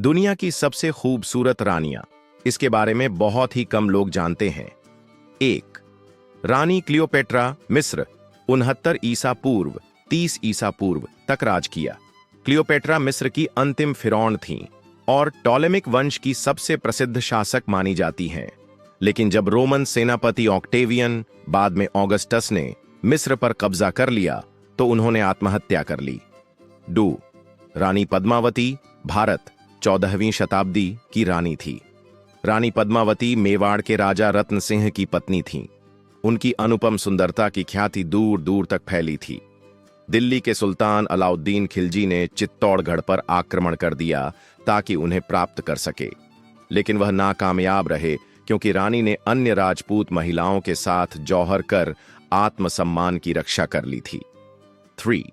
दुनिया की सबसे खूबसूरत रानियां, इसके बारे में बहुत ही कम लोग जानते हैं। 1. रानी क्लियोपेट्रा, मिस्र, 69 ईसा पूर्व 30 ईसा पूर्व तक राज किया। क्लियोपेट्रा मिस्र की अंतिम फिरौन थीं और टॉलेमिक वंश की सबसे प्रसिद्ध शासक मानी जाती हैं। लेकिन जब रोमन सेनापति ऑक्टेवियन, बाद में ऑगस्टस ने मिस्र पर कब्जा कर लिया तो उन्होंने आत्महत्या कर ली। 2. रानी पद्मावती, भारत, 14वीं शताब्दी की रानी थी। रानी पद्मावती मेवाड़ के राजा रत्न सिंह की पत्नी थीं। उनकी अनुपम सुंदरता की ख्याति दूर दूर तक फैली थी। दिल्ली के सुल्तान अलाउद्दीन खिलजी ने चित्तौड़गढ़ पर आक्रमण कर दिया ताकि उन्हें प्राप्त कर सके, लेकिन वह नाकामयाब रहे क्योंकि रानी ने अन्य राजपूत महिलाओं के साथ जौहर कर आत्मसम्मान की रक्षा कर ली थी। 3.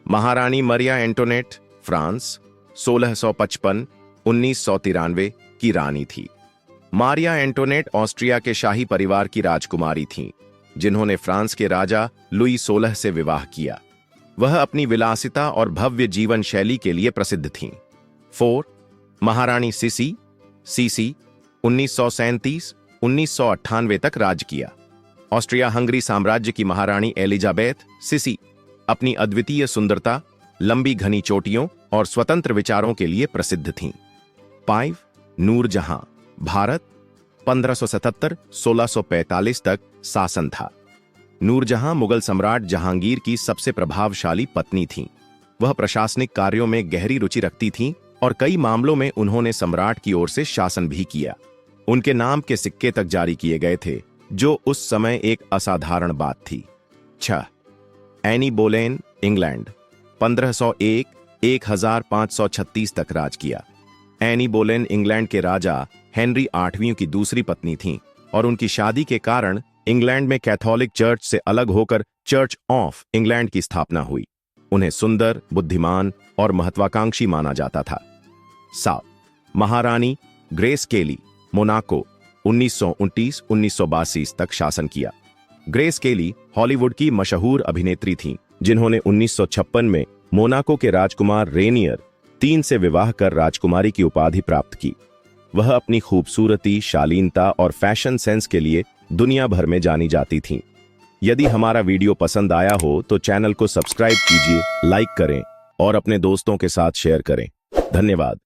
महारानी मरिया एंटोनेट, फ्रांस, 1655-1993 की रानी थी। मारिया एंटोनेट ऑस्ट्रिया के शाही परिवार की राजकुमारी थीं, जिन्होंने फ्रांस के राजा लुई 16 से विवाह किया। वह अपनी विलासिता और भव्य जीवन शैली के लिए प्रसिद्ध थीं। 4. महारानी सीसी, 1937-1998 तक राज किया। ऑस्ट्रिया हंगरी साम्राज्य की महारानी एलिजाबेथ सीसी अपनी अद्वितीय सुंदरता, लंबी घनी चोटियों और स्वतंत्र विचारों के लिए प्रसिद्ध थीं। 5. नूरजहां, भारत, 1577-1645 तक शासन था। नूरजहां मुगल सम्राट जहांगीर की सबसे प्रभावशाली पत्नी थीं। वह प्रशासनिक कार्यों में गहरी रुचि रखती थीं और कई मामलों में उन्होंने सम्राट की ओर से शासन भी किया। उनके नाम के सिक्के तक जारी किए गए थे, जो उस समय एक असाधारण बात थी। 6. एनी बोलेन, इंग्लैंड, 1501-1536 तक राज किया। एनी बोलेन इंग्लैंड के राजा हेनरी 8वीं की दूसरी पत्नी थीं और उनकी शादी के कारण इंग्लैंड में कैथोलिक चर्च से अलग होकर चर्च ऑफ इंग्लैंड की स्थापना हुई। उन्हें सुंदर, बुद्धिमान और महत्वाकांक्षी माना जाता था। 7. महारानी ग्रेस केली, मोनाको, 1929-1932 तक शासन किया। ग्रेस केली हॉलीवुड की मशहूर अभिनेत्री थीं, जिन्होंने 1956 में मोनाको के राजकुमार रेनियर 3 से विवाह कर राजकुमारी की उपाधि प्राप्त की। वह अपनी खूबसूरती, शालीनता और फैशन सेंस के लिए दुनिया भर में जानी जाती थीं। यदि हमारा वीडियो पसंद आया हो तो चैनल को सब्सक्राइब कीजिए, लाइक करें और अपने दोस्तों के साथ शेयर करें। धन्यवाद।